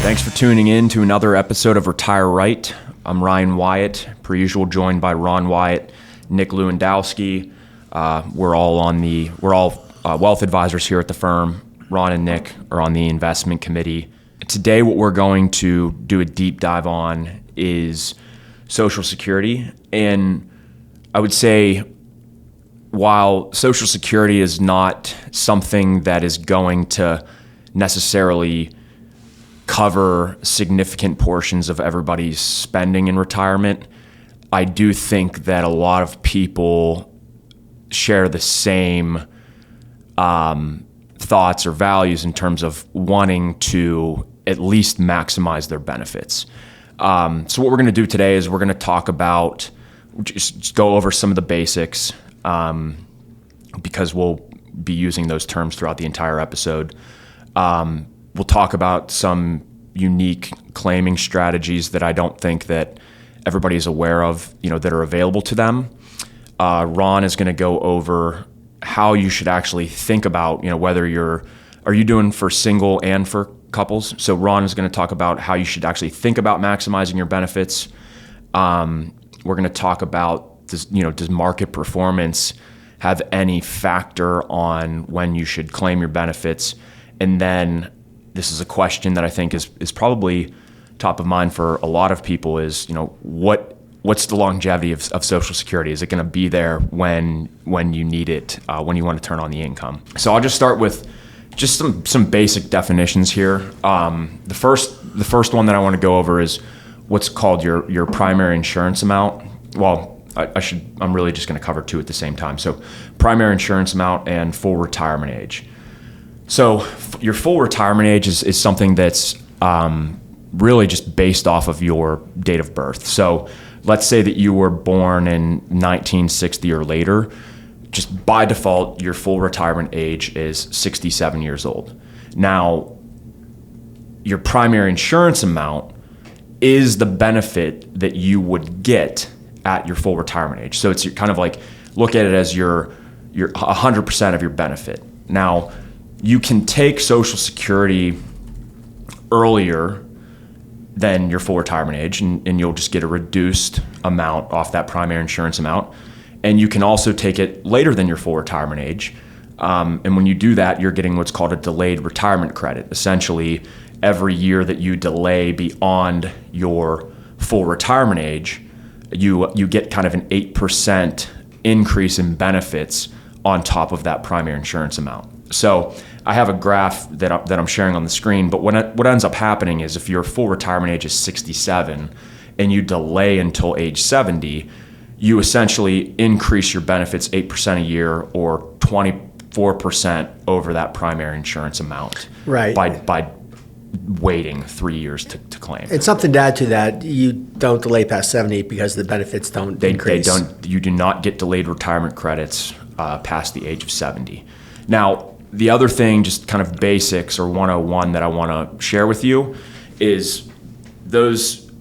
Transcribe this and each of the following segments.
Thanks for tuning in to another episode of Retire Right. I'm Ryan Wyatt, per usual, joined by Ron Wyatt, Nick Lewandowski. We're all wealth advisors here at the firm. Ron and Nick are on the investment committee. Today, what we're going to do a deep dive on is Social Security. And I would say, while Social Security is not something that is going to necessarily cover significant portions of everybody's spending in retirement, I do think that a lot of people share the same thoughts or values in terms of wanting to at least maximize their benefits. So what we're going to do today is we're going to talk about, just go over some of the basics, because we'll be using those terms throughout the entire episode. We'll talk about some unique claiming strategies that I don't think that everybody is aware of, that are available to them. Ron is going to go over how you should actually think about, whether are you doing for single and for couples? So Ron is going to talk about how you should actually think about maximizing your benefits. We're going to talk about does market performance have any factor on when you should claim your benefits? And then this is a question that I think is probably top of mind for a lot of people is, what's the longevity of Social Security? Is it going to be there when you need it, when you want to turn on the income? So I'll just start with just some basic definitions here. The first one that I want to go over is what's called your primary insurance amount. Well, I'm really just going to cover two at the same time. So primary insurance amount and full retirement age. So your full retirement age is something that's really just based off of your date of birth. So let's say that you were born in 1960 or later. Just by default, your full retirement age is 67 years old. Now, your primary insurance amount is the benefit that you would get at your full retirement age. So it's kind of like, look at it as your 100% of your benefit. Now, you can take Social Security earlier than your full retirement age, and you'll just get a reduced amount off that primary insurance amount. And you can also take it later than your full retirement age. And when you do that, you're getting what's called a delayed retirement credit. Essentially, every year that you delay beyond your full retirement age, you get kind of an 8% increase in benefits on top of that primary insurance amount. So I have a graph that I'm sharing on the screen, but what ends up happening is if your full retirement age is 67 and you delay until age 70, you essentially increase your benefits 8% a year or 24% over that primary insurance amount, right, by waiting 3 years to claim. And something to add to that, you don't delay past 70 because the benefits don't increase. You do not get delayed retirement credits past the age of 70. Now, the other thing, just kind of basics or 101 that I want to share with you is those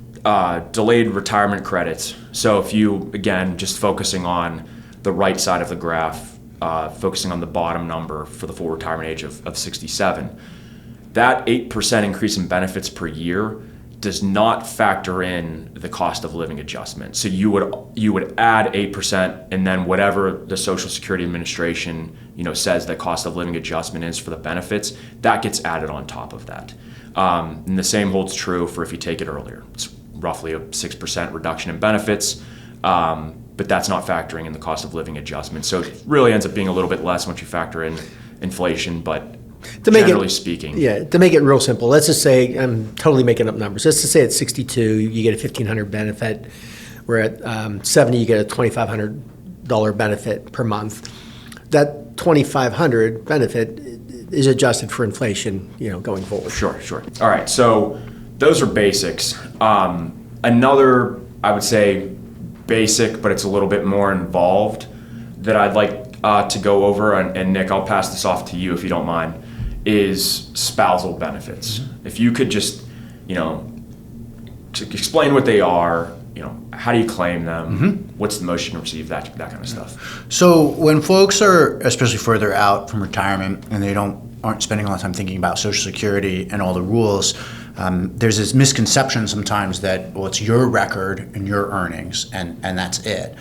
delayed retirement credits. So if you, again, just focusing on the right side of the graph, focusing on the bottom number for the full retirement age of 67, that 8% increase in benefits per year does not factor in the cost of living adjustment. So you would add 8%, and then whatever the Social Security Administration says that cost of living adjustment is for the benefits, that gets added on top of that. And the same holds true for if you take it earlier. It's roughly a 6% reduction in benefits, but that's not factoring in the cost of living adjustment. So it really ends up being a little bit less once you factor in inflation, but generally speaking. Yeah, to make it real simple, let's just say, I'm totally making up numbers. Let's just say at 62, you get a $1,500 benefit, where at 70, you get a $2,500 benefit per month. That $2,500 benefit is adjusted for inflation, going forward. Sure. All right, so those are basics. Another, I would say, basic, but it's a little bit more involved that I'd like to go over, and Nick, I'll pass this off to you if you don't mind, is spousal benefits. If you could just, to explain what they are, how do you claim them? What's the most you can receive, that kind of stuff. So when folks are, especially further out from retirement, and they aren't spending a lot of time thinking about Social Security and all the rules, there's this misconception sometimes that, well, it's your record and your earnings, and that's it.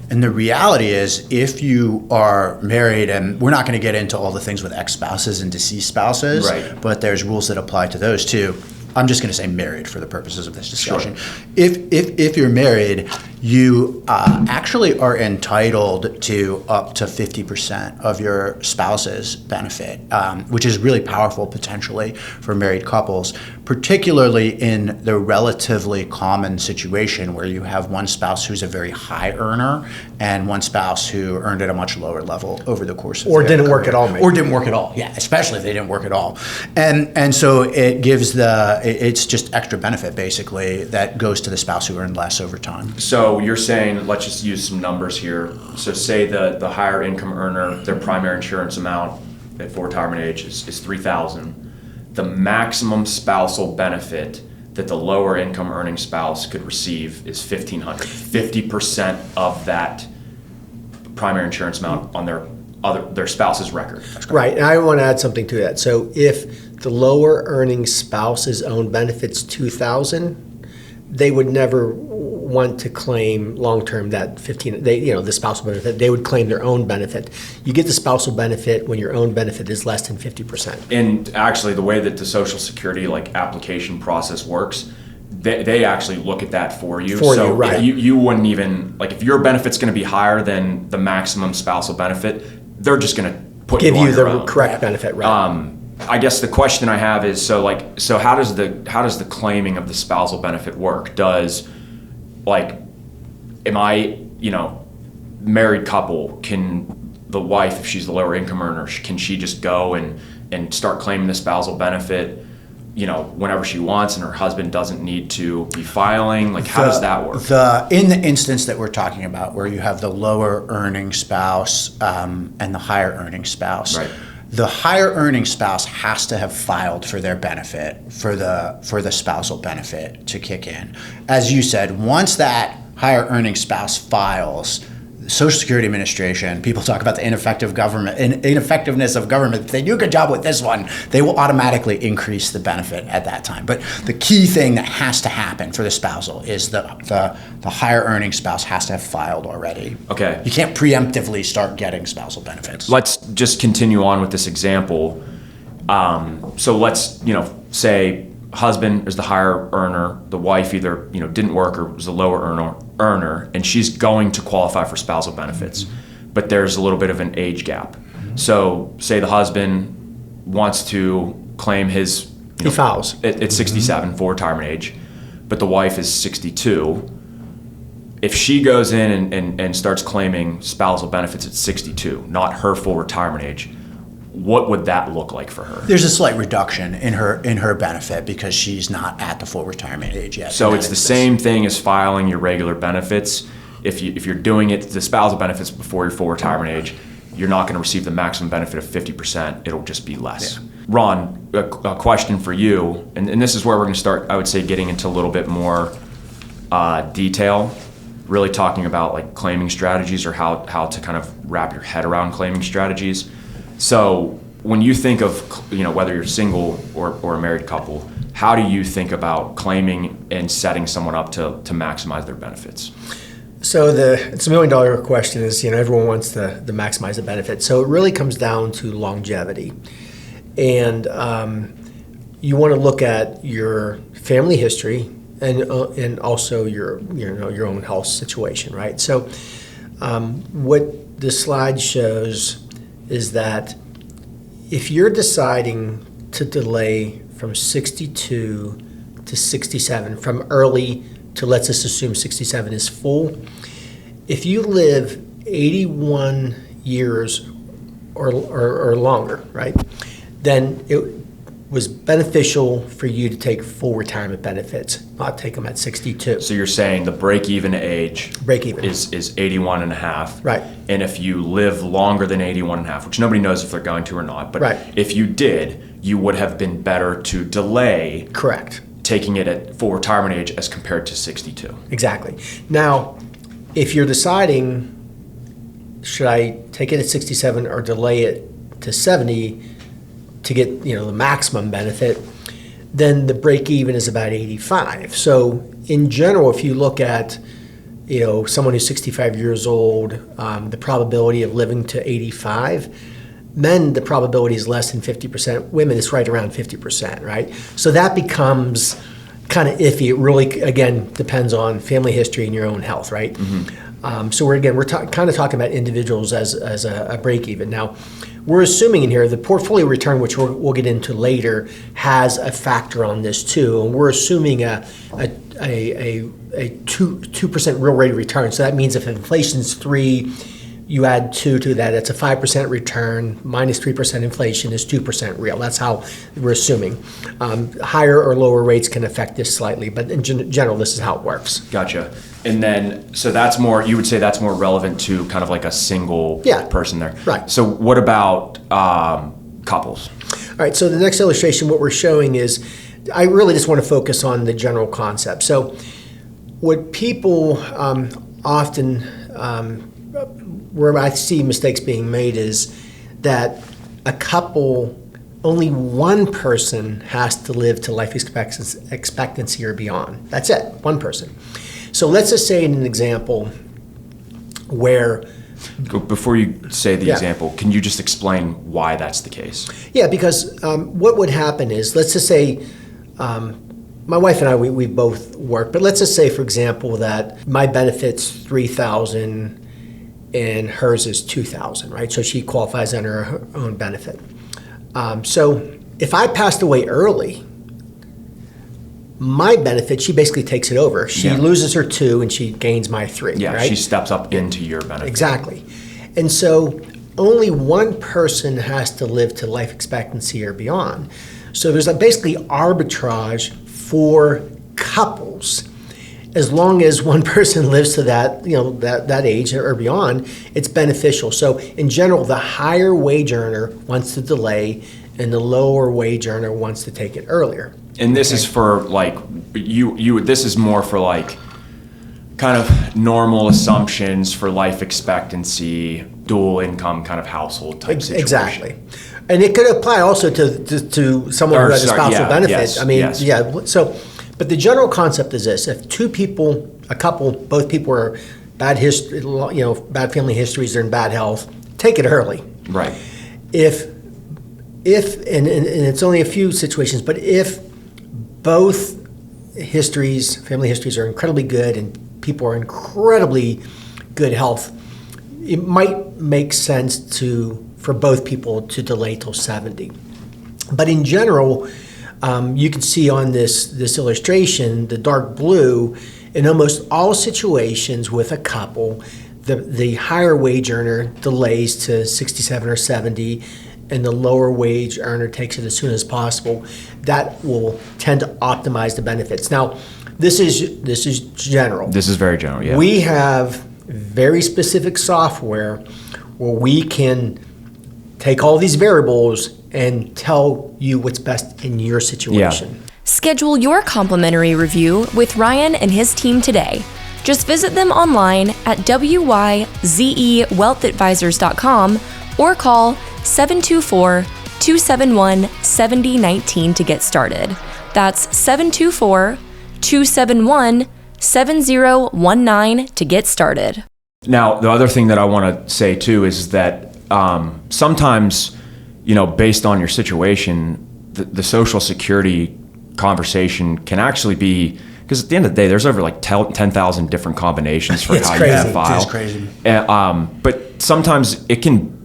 And the reality is, if you are married, and we're not going to get into all the things with ex-spouses and deceased spouses, right, but there's rules that apply to those too. I'm just going to say married for the purposes of this discussion. Sure. If you're married, you actually are entitled to up to 50% of your spouse's benefit, which is really powerful potentially for married couples, particularly in the relatively common situation where you have one spouse who's a very high earner and one spouse who earned at a much lower level over the course of Or their didn't work career. at all, maybe. Or didn't work at all, yeah, especially if they didn't work at all. And so it gives it's just extra benefit, basically, that goes to the spouse who earned less over time. So you're saying, let's just use some numbers here. So say the higher income earner, their primary insurance amount at full retirement age is $3,000. The maximum spousal benefit that the lower income earning spouse could receive is $1,500. 50% of that primary insurance amount on their spouse's record. Right, and I want to add something to that. So if the lower earning spouse's own benefits $2,000, they would never want to claim long-term that the spousal benefit. They would claim their own benefit. You get the spousal benefit when your own benefit is less than 50%. And actually, the way that the Social Security application process works, they actually look at that for you. So right. You wouldn't even, if your benefit's going to be higher than the maximum spousal benefit, they're just going to put give you on you your the own. correct benefit, right? I guess the question I have is, so how does the claiming of the spousal benefit work? Am I, married couple, can the wife, if she's the lower income earner, can she just go and start claiming the spousal benefit, whenever she wants, and her husband doesn't need to be filing? How does that work? In the instance that we're talking about, where you have the lower earning spouse and the higher earning spouse, right. The higher earning spouse has to have filed for their benefit, for the spousal benefit to kick in. As you said, once that higher earning spouse files, the Social Security Administration, people talk about the ineffectiveness of government. If they do a good job with this one, they will automatically increase the benefit at that time. But the key thing that has to happen for the spousal is the higher earning spouse has to have filed already. Okay. You can't preemptively start getting spousal benefits. Let's just continue on with this example. So let's, say husband is the higher earner, the wife either, didn't work or was the lower earner, and she's going to qualify for spousal benefits. But there's a little bit of an age gap. So say the husband wants to claim his, he files at 67 for retirement age, but the wife is 62. If she goes in and starts claiming spousal benefits at 62, not her full retirement age, what would that look like for her? There's a slight reduction in her benefit because she's not at the full retirement age yet. So it's the same thing as filing your regular benefits. If you're doing it, the spousal benefits before your full retirement age, you're not going to receive the maximum benefit of 50%. It'll just be less. Yeah. Ron, a question for you, and this is where we're going to start, I would say, getting into a little bit more detail, really talking about claiming strategies or how to kind of wrap your head around claiming strategies. So when you think of, whether you're single or a married couple, how do you think about claiming and setting someone up to maximize their benefits? So it's $1 million question is, everyone wants to maximize the benefit. So it really comes down to longevity. And you want to look at your family history and also your own health situation, right? So what the slide shows is that if you're deciding to delay from 62 to 67, from early to, let's just assume 67 is full, if you live 81 years or longer, right, then it was beneficial for you to take full retirement benefits, not take them at 62. So you're saying the break-even age is 81 and a half. Right. And if you live longer than 81 and a half, which nobody knows if they're going to or not, but right. If you did, you would have been better to delay correct taking it at full retirement age as compared to 62. Exactly. Now, if you're deciding, should I take it at 67 or delay it to 70 to get the maximum benefit, then the break even is about 85. So in general, if you look at someone who's 65 years old, the probability of living to 85, men, the probability is less than 50%. Women, it's right around 50%, right? So that becomes kind of iffy. It really, again, depends on family history and your own health, right? Mm-hmm. So we're kind of talking about individuals as a break even. Now, we're assuming in here the portfolio return, which we'll get into later, has a factor on this too, and we're assuming a 2% real rate of return. So that means if inflation's 3, you add 2 to that, it's a 5% return, minus 3% inflation is 2% real. That's how we're assuming. Higher or lower rates can affect this slightly, but in general, this is how it works. Gotcha. And then, so that's more, you would say that's more relevant to kind of like a single person there. Right. So what about couples? All right, so the next illustration, what we're showing is, I really just want to focus on the general concept. So what people often, where I see mistakes being made is that a couple, only one person has to live to life expectancy or beyond. That's it, one person. So let's just say in an example where... Before you say the example, can you just explain why that's the case? Yeah, because what would happen is, let's just say, my wife and I, we both work, but let's just say, for example, that my benefit's $3,000 and hers is $2,000, right? So she qualifies under her own benefit. So if I passed away early, my benefit, she basically takes it over. She loses her 2 and she gains my 3. Yeah, right? She steps up into your benefit. Exactly. And so only one person has to live to life expectancy or beyond. So there's basically arbitrage for couples. As long as one person lives to that, that age or beyond, it's beneficial. So in general, the higher wage earner wants to delay and the lower wage earner wants to take it earlier. And this is for this is more for like kind of normal assumptions for life expectancy, dual income kind of household type situation. Exactly. And it could apply also to someone who has a spousal benefit. But the general concept is this: if two people, a couple, both people are bad family histories, they're in bad health, take it early. Right. If and it's only a few situations, but if both family histories are incredibly good and people are incredibly good health, it might make sense for both people to delay till 70. But in general, you can see on this illustration, the dark blue, in almost all situations with a couple, the higher wage earner delays to 67 or 70, and the lower wage earner takes it as soon as possible. That will tend to optimize the benefits. Now, this is general. This is very general, yeah. We have very specific software where we can take all these variables and tell you what's best in your situation. Yeah. Schedule your complimentary review with Ryan and his team today. Just visit them online at wyzewealthadvisors.com or call 724-271-7019 to get started. That's 724-271-7019 to get started. Now, the other thing that I want to say too is that sometimes, based on your situation, the Social Security conversation can actually be, because at the end of the day, there's over like 10,000 different combinations for how you can file. It's crazy. But sometimes it can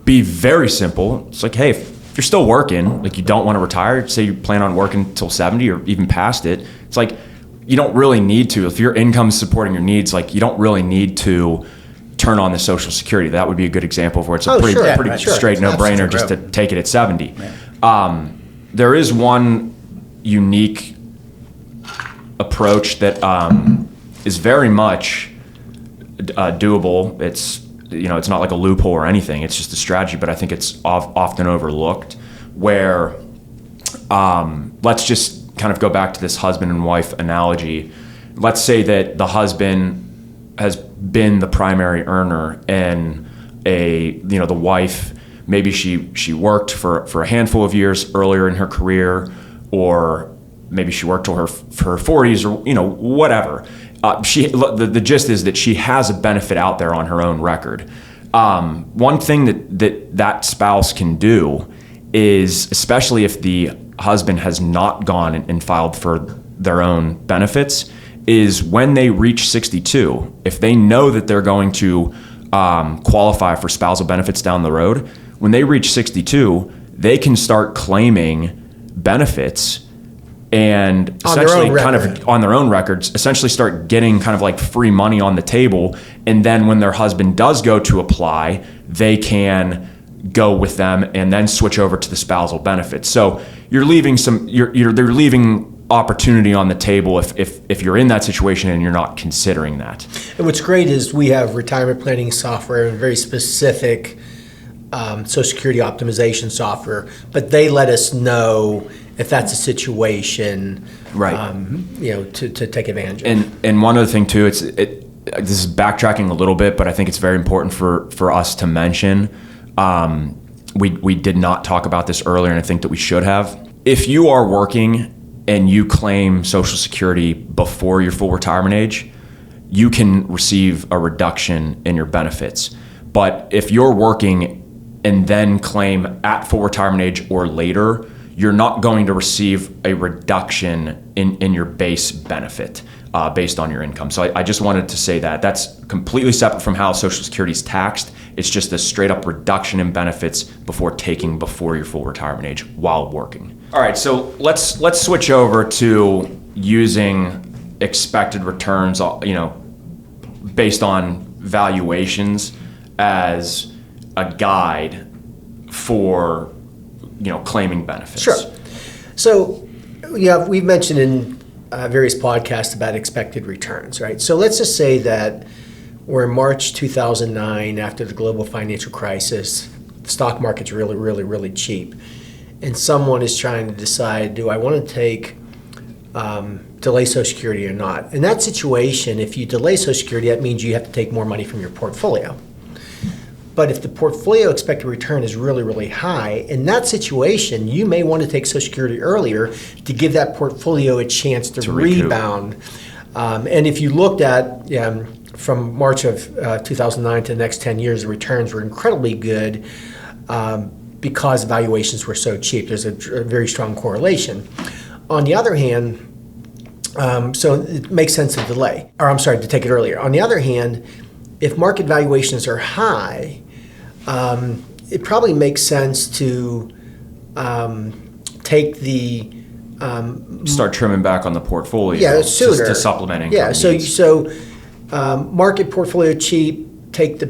be very simple. It's like, hey, if you're still working, like you don't want to retire, say you plan on working until 70 or even past it, it's like you don't really need to. If your income's supporting your needs, like you don't really need to turn on the Social Security. That would be a good example of where it's a pretty straight no-brainer just to take it at 70. Yeah. There is one unique approach that is very much doable. It's not like a loophole or anything. It's just a strategy, but I think it's often overlooked, where let's just kind of go back to this husband and wife analogy. Let's say that the husband has been the primary earner and the wife, maybe she worked for a handful of years earlier in her career, or maybe she worked till her 40s, or whatever. The gist is that she has a benefit out there on her own record. One thing that spouse can do is, especially if the husband has not gone and filed for their own benefits, is when they reach 62, if they know that they're going to qualify for spousal benefits down the road, when they reach 62, they can start claiming benefits and essentially kind of on their own records, essentially start getting kind of like free money on the table. And then when their husband does go to apply, they can go with them and then switch over to the spousal benefits. So you're leaving they're leaving opportunity on the table if you're in that situation and you're not considering that. And what's great is we have retirement planning software and very specific Social Security optimization software, but they let us know if that's a situation, right? To take advantage of. And one other thing too, this is backtracking a little bit, but I think it's very important for us to mention. We did not talk about this earlier, and I think that we should have. If you are working and you claim Social Security before your full retirement age, you can receive a reduction in your benefits. But if you're working and then claim at full retirement age or later, you're not going to receive a reduction in your base benefit based on your income. So I just wanted to say that. That's completely separate from how Social Security is taxed. It's just a straight up reduction in benefits before your full retirement age while working. All right, so let's switch over to using expected returns, based on valuations as a guide for claiming benefits. Sure. So we've mentioned in various podcasts about expected returns, right? So let's just say that we're in March 2009 after the global financial crisis. The stock market's really, really, really cheap. And someone is trying to decide, do I want to take delay Social Security or not? In that situation, if you delay Social Security, that means you have to take more money from your portfolio. But if the portfolio expected return is really, really high, in that situation, you may want to take Social Security earlier to give that portfolio a chance to rebound. And if you looked at from March of 2009 to the next 10 years, the returns were incredibly good because valuations were so cheap. There's a very strong correlation. On the other hand, so it makes sense to delay, to take it earlier. On the other hand, if market valuations are high, it probably makes sense to take the start trimming back on the portfolio. Yeah, sooner to supplement income. Yeah, needs. so market portfolio cheap, take the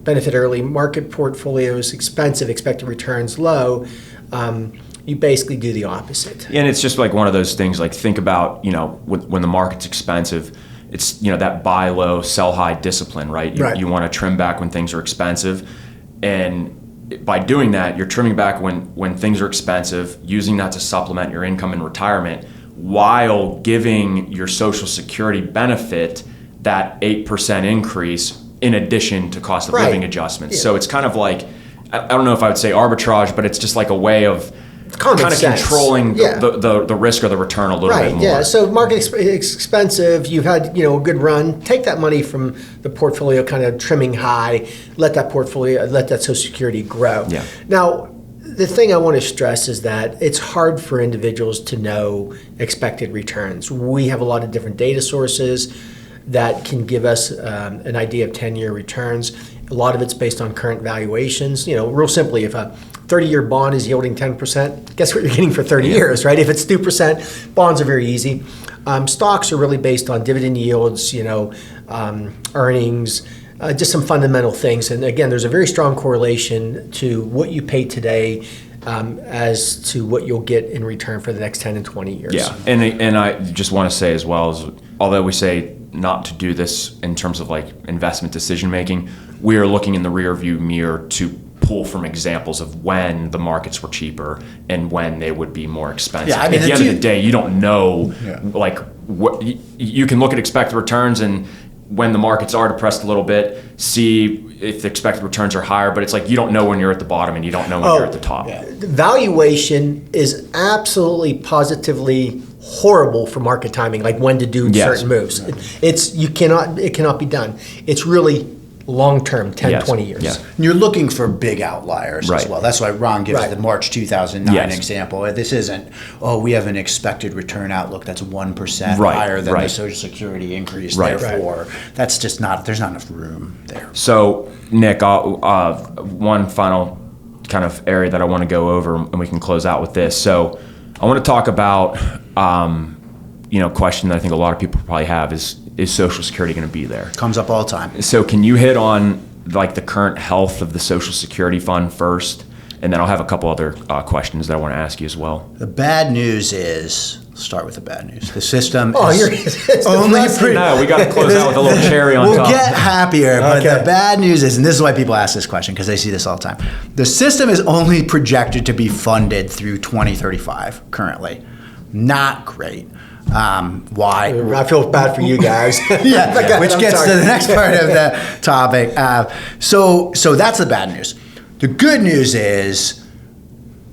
benefit early. Market portfolio is expensive, expected returns low. You basically do the opposite. And it's just like one of those things. Like think about when the market's expensive. It's that buy low, sell high discipline, right? You want to trim back when things are expensive, and by doing that, you're trimming back when things are expensive, using that to supplement your income in retirement, while giving your Social Security benefit that 8% increase in addition to cost of living adjustments. Yeah. So it's kind of like, I don't know if I would say arbitrage, but it's just like a way of kind of controlling the risk or the return a little bit more. Yeah, so market expensive, you've had a good run, take that money from the portfolio kind of trimming high, let that Social Security grow. Yeah. Now, the thing I want to stress is that it's hard for individuals to know expected returns. We have a lot of different data sources that can give us an idea of 10-year returns. A lot of it's based on current valuations. Real simply, if a 30-year bond is yielding 10%, guess what you're getting for 30 years, right? If it's 2%, bonds are very easy. Stocks are really based on dividend yields, earnings, just some fundamental things. And again, there's a very strong correlation to what you pay today as to what you'll get in return for the next 10 and 20 years. Yeah, and I just want to say as well, as although we say not to do this in terms of like investment decision making, we are looking in the rear view mirror to pull from examples of when the markets were cheaper and when they would be more expensive. Yeah, I mean, at the end of the day, you don't know, like what you can look at expected returns and when the markets are depressed a little bit, see if the expected returns are higher, but it's like you don't know when you're at the bottom and you don't know when you're at the top. Valuation is absolutely positively horrible for market timing, like when to do certain moves. It cannot be done. It's really long-term, 10, 20 years. Yeah. You're looking for big outliers as well. That's why Ron gives the March 2009 example. This isn't, we have an expected return outlook that's 1% higher than the Social Security increase. Therefore, that's just there's not enough room there. So, Nick, one final kind of area that I want to go over, and we can close out with this. So, I want to talk about, question that I think a lot of people probably have is Social Security going to be there? Comes up all the time. So can you hit on like the current health of the Social Security fund first? And then I'll have a couple other questions that I want to ask you as well. The bad news is, start with the bad news. The system is only No, we got to close out with a little cherry on top. We'll get happier, but the bad news is, and this is why people ask this question because they see this all the time, the system is only projected to be funded through 2035 currently. Not great. Why? I feel bad for you guys. Which gets to the next part of the topic. So that's the bad news. The good news is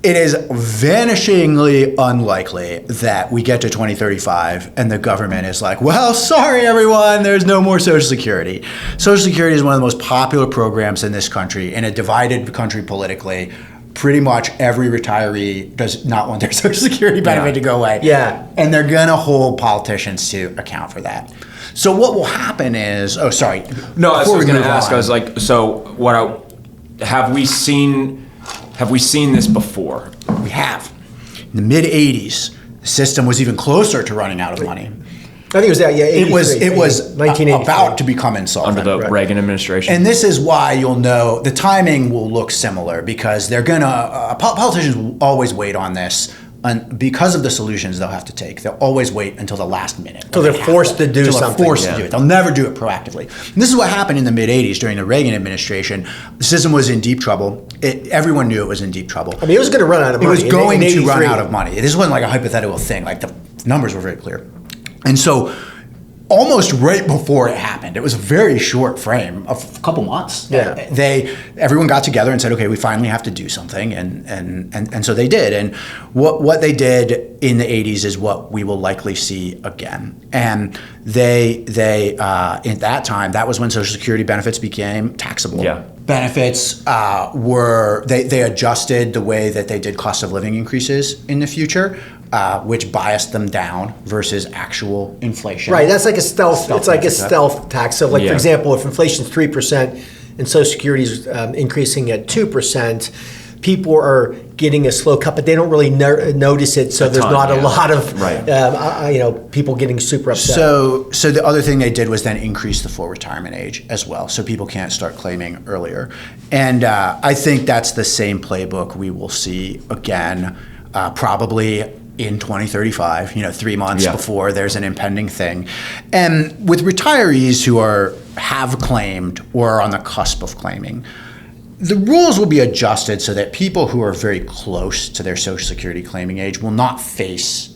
it is vanishingly unlikely that we get to 2035 and the government is like, well, sorry, everyone, there's no more Social Security. Social Security is one of the most popular programs in this country, in a divided country politically. Pretty much every retiree does not want their Social Security benefit to go away. Yeah. And they're going to hold politicians to account for that. So what will happen is, No, I was going to ask, I was like, have we seen this before? We have. In the mid-'80s, the system was even closer to running out of money. I think it was that, It was 1983. about to become insolvent. Under the Reagan administration. And this is why you'll know the timing will look similar because they're going to, politicians will always wait on this. And because of the solutions they'll have to take, they'll always wait until the last minute. So they're forced to do something. They're forced to do it. They'll never do it proactively. And this is what happened in the mid-'80s during the Reagan administration. The system was in deep trouble. Everyone knew it was in deep trouble. I mean, it was going to run out of money. It was going to run out of money. This wasn't like a hypothetical thing. Like the numbers were very clear. And so almost right before it happened, it was a very short frame of a couple months. Everyone got together and said, okay, we finally have to do something. And so they did. And what they did in the 80s is what we will likely see again. And they in that time, that was when Social Security benefits became taxable. Yeah. Benefits they adjusted the way that they did cost of living increases in the future, which biased them down versus actual inflation. Right, that's like a stealth. It's like a stealth tax. So, like for example, if inflation's 3% and Social Security is increasing at 2%, people are getting a slow cut, but they don't really notice it. So there's not a lot of people getting super upset. So the other thing they did was then increase the full retirement age as well, so people can't start claiming earlier. And I think that's the same playbook we will see again, probably in 2035, 3 months before there's an impending thing. And with retirees who have claimed or are on the cusp of claiming, the rules will be adjusted so that people who are very close to their Social Security claiming age will not face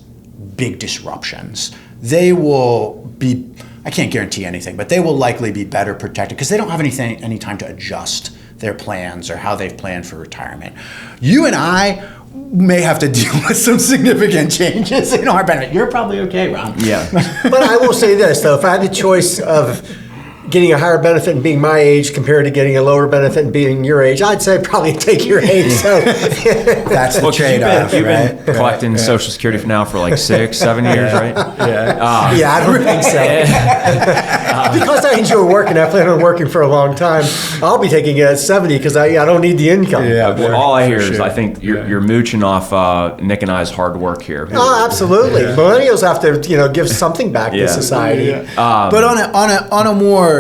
big disruptions. They will be, I can't guarantee anything, but they will likely be better protected because they don't have any time to adjust their plans or how they've planned for retirement. You and I may have to deal with some significant changes in our benefit. You're probably okay, Ron. Yeah. But I will say this, though. If I had the choice of getting a higher benefit and being my age compared to getting a lower benefit and being your age, I'd say probably take your age. So that's the trade-off. You've been collecting Social Security now for like 6-7 years, right? I don't think so. Because I enjoy working, I plan on working for a long time. I'll be taking it at 70 because I don't need the income. Well, all I hear is I think you're mooching off Nick and I's hard work here. Oh, absolutely. Millennials have to give something back to society. But on a more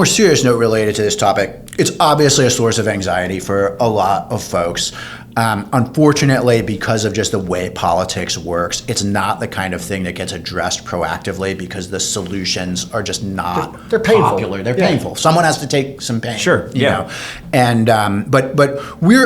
serious note related to this topic, it's obviously a source of anxiety for a lot of folks. Unfortunately, because of just the way politics works, it's not the kind of thing that gets addressed proactively because the solutions are just not they're painful. Popular. They're painful. Someone has to take some pain. Sure. You know? And but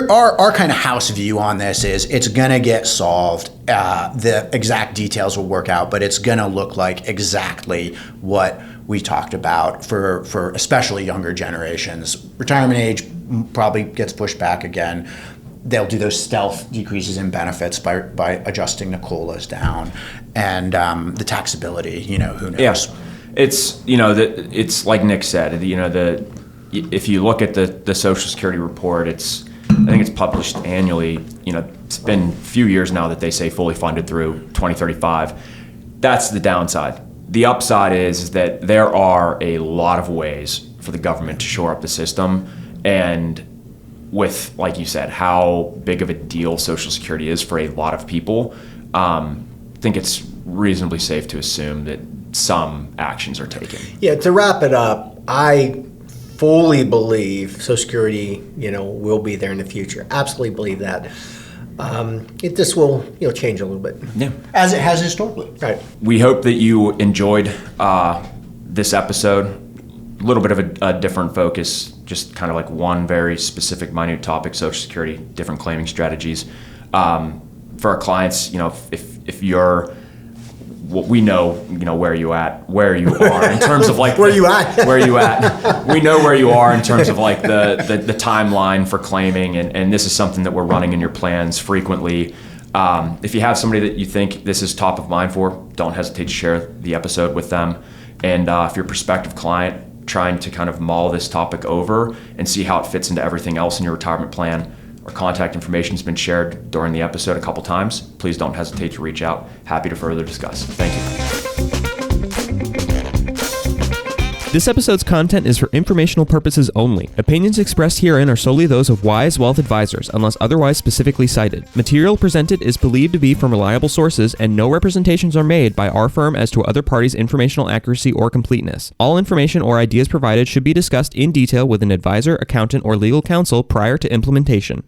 our kind of house view on this is it's gonna get solved. The exact details will work out, but it's gonna look like exactly what we talked about for especially younger generations. Retirement age probably gets pushed back again. They'll do those stealth decreases in benefits by adjusting the COLAs down, and the taxability, who knows? Yeah. It's, it's like Nick said, if you look at the Social Security report, I think it's published annually. It's been a few years now that they say fully funded through 2035. That's the downside. The upside is that there are a lot of ways for the government to shore up the system, and with, like you said, how big of a deal Social Security is for a lot of people, I think it's reasonably safe to assume that some actions are taken. Yeah, to wrap it up, I fully believe Social Security, will be there in the future. Absolutely believe that. This will, change a little bit. Yeah. As it has historically. Right. We hope that you enjoyed this episode. A little bit of a different focus, just kind of like one very specific, minute topic: Social Security, different claiming strategies. For our clients, if you're, we know, where you are in terms of like where you at? Where you at? We know where you are in terms of like the timeline for claiming, and this is something that we're running in your plans frequently. If you have somebody that you think this is top of mind for, don't hesitate to share the episode with them. And if you're a prospective client trying to kind of mull this topic over and see how it fits into everything else in your retirement plan, our contact information has been shared during the episode a couple times. Please don't hesitate to reach out. Happy to further discuss. Thank you. This episode's content is for informational purposes only. Opinions expressed herein are solely those of Wyze Wealth Advisors, unless otherwise specifically cited. Material presented is believed to be from reliable sources, and no representations are made by our firm as to other parties' informational accuracy or completeness. All information or ideas provided should be discussed in detail with an advisor, accountant, or legal counsel prior to implementation.